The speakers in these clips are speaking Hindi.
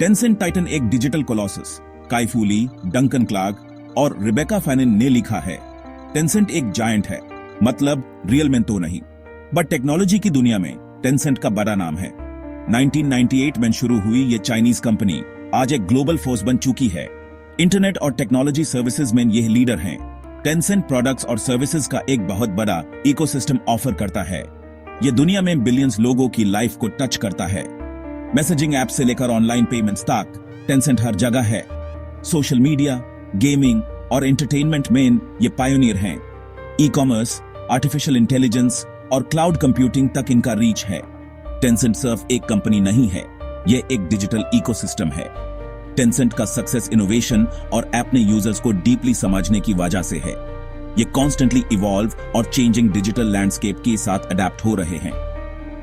टेंसेंट टाइटन एक डिजिटल कोलोसस काई फू ली, डंकन क्लार्क और रिबेका फैनिन ने लिखा है। टेंसेंट एक जायंट है, मतलब रियल में तो नहीं, बट टेक्नोलॉजी की दुनिया में टेंसेंट का बड़ा नाम है। 1998 में शुरू हुई ये चाइनीज कंपनी आज एक ग्लोबल फोर्स बन चुकी है। इंटरनेट और टेक्नोलॉजी सर्विसेज में ये लीडर हैं। टेंसेंट प्रोडक्ट्स और सर्विसेज का एक बहुत बड़ा इकोसिस्टम ऑफर करता है। ये दुनिया में बिलियंस लोगों की लाइफ को टच करता है। मैसेजिंग ऐप से लेकर ऑनलाइन पेमेंट्स तक टेंसेंट हर जगह है। सोशल मीडिया, गेमिंग और एंटरटेनमेंट में ये पायोनियर हैं। ई कॉमर्स, आर्टिफिशियल इंटेलिजेंस और क्लाउड कंप्यूटिंग तक इनका रीच है। टेंसेंट सिर्फ एक कंपनी नहीं है, ये एक डिजिटल इकोसिस्टम है। टेंसेंट का सक्सेस इनोवेशन और अपने यूजर्स को डीपली समझने की वजह से है। ये कॉन्स्टेंटली इवॉल्व और चेंजिंग डिजिटल लैंडस्केप के साथ अडेप्ट हो रहे हैं।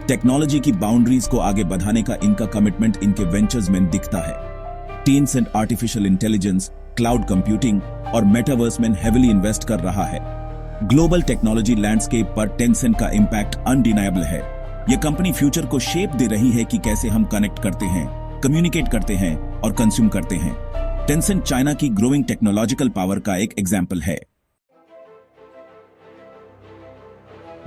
टेक्नोलॉजी की बाउंड्रीज को आगे बढ़ाने का इनका कमिटमेंट इनके वेंचर्स में दिखता है। Tencent artificial intelligence, cloud computing और मेटावर्स में हेविली इन्वेस्ट कर रहा है। ग्लोबल टेक्नोलॉजी लैंडस्केप पर टेंसेंट का इंपैक्ट अनडिनायबल है। यह कंपनी फ्यूचर को शेप दे रही है कि कैसे हम कनेक्ट करते हैं, कम्युनिकेट करते हैं और कंज्यूम करते हैं। टेंसेंट चाइना की ग्रोइंग टेक्नोलॉजिकल पावर का एक एग्जाम्पल है।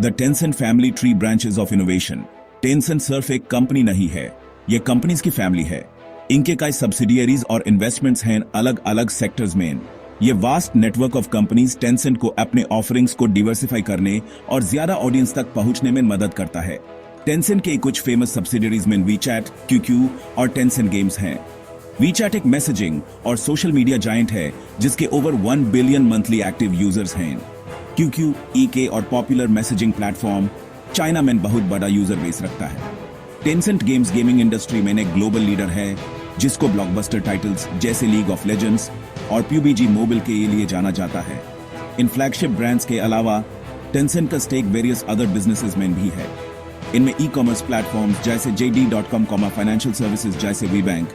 The Tencent family tree branches of innovation. Tencent सिर्फ एक कंपनी नहीं है, यह कंपनीज की फैमिली है। इनके कई सब्सिडियरीज और इन्वेस्टमेंट्स हैं अलग अलग सेक्टर्स में। ये vast network of companies Tencent को अपने ऑफरिंग्स को डिवर्सिफाई करने और ज्यादा ऑडियंस तक पहुंचने में मदद करता है। टेंसेंट के कुछ फेमस सब्सिडियरीज में वीचैट, क्यूक्यू और टेंसेंट गेम्स हैं। वीचैट एक मैसेजिंग और सोशल मीडिया जायंट है जिसके over 1 billion monthly active users हैं। क्यूक्यू ईके और पॉपुलर मैसेजिंग प्लेटफॉर्म चाइना में बहुत बड़ा यूजर बेस रखता है। टेंसेंट गेम्स गेमिंग इंडस्ट्री में एक ग्लोबल लीडर है जिसको ब्लॉकबस्टर टाइटल्स जैसे लीग ऑफ लेजेंड्स और PUBG मोबाइल के लिए जाना जाता है। इन फ्लैगशिप ब्रांड्स के अलावा टेंसेंट का स्टेक वेरियस अदर बिजनेसेस में भी है। इनमें ई कॉमर्स प्लेटफॉर्म्स जैसे JD.com, फाइनेंशियल सर्विसेज जैसे वीबैंक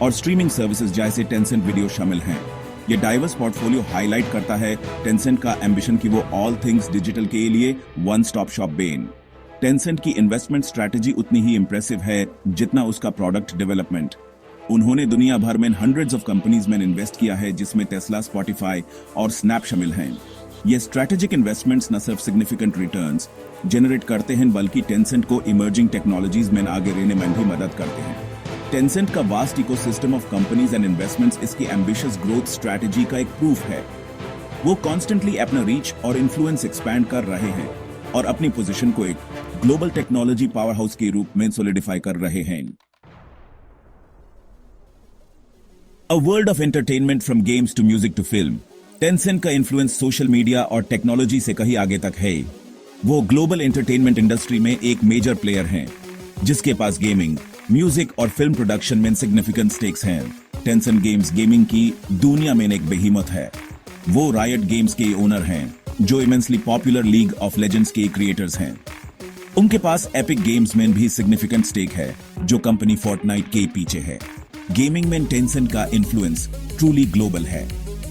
और स्ट्रीमिंग सर्विसेज जैसे टेंसेंट वीडियो शामिल हैं। ये डाइवर्स पोर्टफोलियो हाईलाइट करता है टेंसेंट का एम्बिशन कि वो ऑल थिंग्स डिजिटल के लिए one stop shop Ben. Tencent की इन्वेस्टमेंट स्ट्रैटेजी उतनी ही इंप्रेसिव है जितना उसका प्रोडक्ट डेवलपमेंट। उन्होंने दुनिया भर में हंड्रेड्स ऑफ कंपनीज में इन्वेस्ट किया है जिसमें टेस्ला, स्पॉटिफाई और स्नैप शामिल हैं। ये स्ट्रैटेजिक इन्वेस्टमेंट्स न सिर्फ सिग्निफिकेंट रिटर्न्स जनरेट करते हैं बल्कि टेंसेंट को इमर्जिंग टेक्नोलॉजीज में आगे रहने में भी मदद करते हैं। टेंसेंट का vast ecosystem of companies and investments इसकी एम्बिशियस ग्रोथ स्ट्रैटेजी का एक प्रूफ है। वो कॉन्स्टेंटली अपना रीच और इन्फ्लुएंस एक्सपैंड कर रहे हैं और अपनी पोजीशन को एक ग्लोबल टेक्नोलॉजी पावर हाउस के रूप में सॉलिडिफाई कर रहे हैं। A world of entertainment from games to music to film. Tencent का इन्फ्लुएंस सोशल मीडिया और टेक्नोलॉजी से कहीं आगे तक है। वो ग्लोबल एंटरटेनमेंट इंडस्ट्री में एक मेजर प्लेयर हैं, जिसके पास गेमिंग, म्यूजिक और फिल्म प्रोडक्शन में सिग्निफिकेंट स्टेक्स हैं। टेंसेंट गेम्स गेमिंग की दुनिया में एक बेहीमत है। वो रायट गेम्स के ओनर हैं, जो immensely popular league of legends के क्रिएटर्स हैं। उनके पास एपिक गेम्स में भी सिग्निफिकेंट स्टेक है, जो कंपनी फोर्टनाइट के पीछे है। गेमिंग में टेंसेंट का इन्फ्लुएंस ट्रूली ग्लोबल है।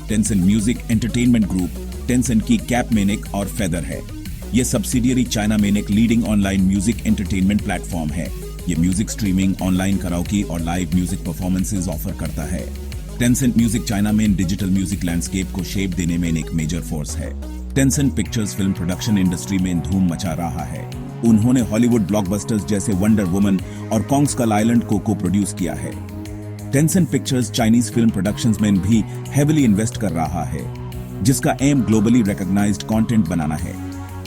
Tencent music entertainment group Tencent की कैपमेनिक और फेदर है। यह सब्सिडियरी चाइना में एक leading online music entertainment platform है। ये म्यूजिक स्ट्रीमिंग, ऑनलाइन कराओके और लाइव म्यूजिक परफॉर्मेंसेज ऑफर करता है। टेंसेंट म्यूजिक चाइना में डिजिटल म्यूजिक लैंडस्केप को शेप देने में एक मेजर फोर्स है। Tencent pictures film production industry में धूम मचा रहा है। उन्होंने हॉलीवुड ब्लॉकबस्टर्स जैसे वंडर वुमन और कॉन्ग स्कल आइलैंड को प्रोड्यूस किया है। Tencent pictures Chinese film productions में भी हेविली इन्वेस्ट कर रहा है, जिसका एम ग्लोबली रिकॉग्नाइज्ड कंटेंट बनाना है।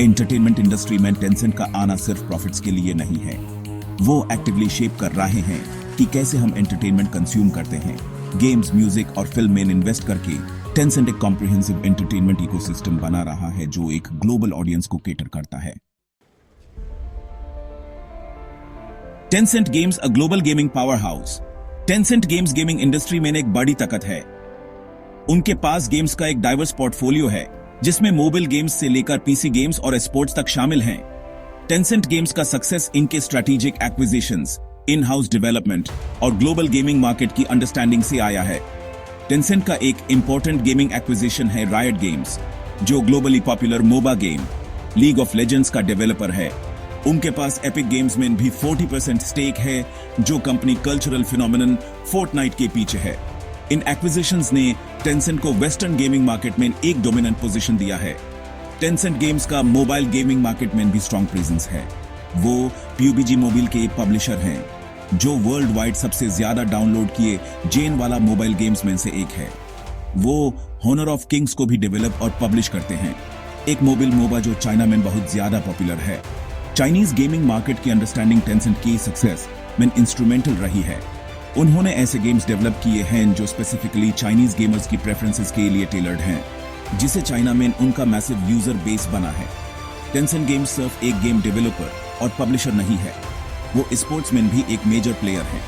एंटरटेनमेंट इंडस्ट्री में टेंसेंट का आना सिर्फ प्रॉफिट्स के लिए नहीं है, वो एक्टिवली शेप कर रहे हैं कि कैसे हम एंटरटेनमेंट कंज्यूम करते हैं। गेम्स, म्यूजिक और फिल्म में इन्वेस्ट करके टेंसेंट एक कॉम्प्रिहेंसिव एंटरटेनमेंट इकोसिस्टम बना रहा है जो एक ग्लोबल ऑडियंस को केटर करता है। Tencent games a global gaming power house. Tencent games gaming industry में एक बड़ी ताकत है। उनके पास गेम्स का एक डाइवर्स पोर्टफोलियो है जिसमें मोबाइल गेम्स से लेकर पीसी गेम्स और स्पोर्ट्स तक शामिल हैं। टेंसेंट गेम्स का सक्सेस इनके strategic acquisitions, in house development और ग्लोबल गेमिंग मार्केट की अंडरस्टैंडिंग से आया है। टेंसेंट का एक इंपॉर्टेंट गेमिंग एक्विजिशन है रायट गेम्स, जो globally popular MOBA game League of Legends का डेवलपर है। उनके पास एपिक गेम्स में भी 40% स्टेक है, जो कंपनी कल्चरल फिनोमिनन फोर्टनाइट के पीछे है। इन एक्विजिशंस ने टेंसेंट को वेस्टर्न गेमिंग मार्केट में एक डोमिनेंट पोजीशन दिया है। टेंसेंट गेम्स का मोबाइल गेमिंग मार्केट में भी स्ट्रॉन्ग प्रेजेंस है। वो PUBG मोबाइल के एक पब्लिशर हैं, जो वर्ल्ड वाइड सबसे ज्यादा डाउनलोड किए जेन वाला मोबाइल गेम्स में से एक है। वो हॉनर ऑफ किंग्स को भी डेवलप और पब्लिश करते हैं, एक मोबाइल मोबा जो चाइना में बहुत ज्यादा पॉपुलर है। चाइनीज गेमिंग मार्केट की अंडरस्टैंडिंग टेंसेंट की सक्सेस में इंस्ट्रूमेंटल रही है। उन्होंने ऐसे गेम्स डेवलप किए हैं जो स्पेसिफिकली चाइनीज गेमर्स की प्रेफरेंसेस के लिए टेलर्ड हैं, जिसे चाइना में उनका मैसिव यूजर बेस बना है। टेंसेंट गेम्स सिर्फ एक गेम डेवलपर और पब्लिशर नहीं है, वो स्पोर्ट्स में भी एक मेजर प्लेयर है।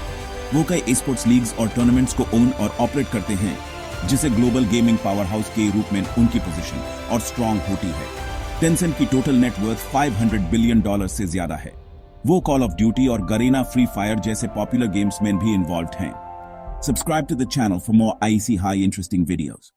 वो कई स्पोर्ट्स लीग्स और टूर्नामेंट्स को ओन और ऑपरेट करते हैं, जिसे ग्लोबल गेमिंग पावर हाउस के रूप में उनकी पोजीशन और स्ट्रॉन्ग होती है। टेंसेंट की टोटल नेटवर्थ $500 बिलियन से ज्यादा है। वो कॉल ऑफ ड्यूटी और गरीना फ्री फायर जैसे पॉपुलर गेम्स में भी इन्वॉल्व हैं। Subscribe to the channel for more आईसी हाई इंटरेस्टिंग वीडियोस।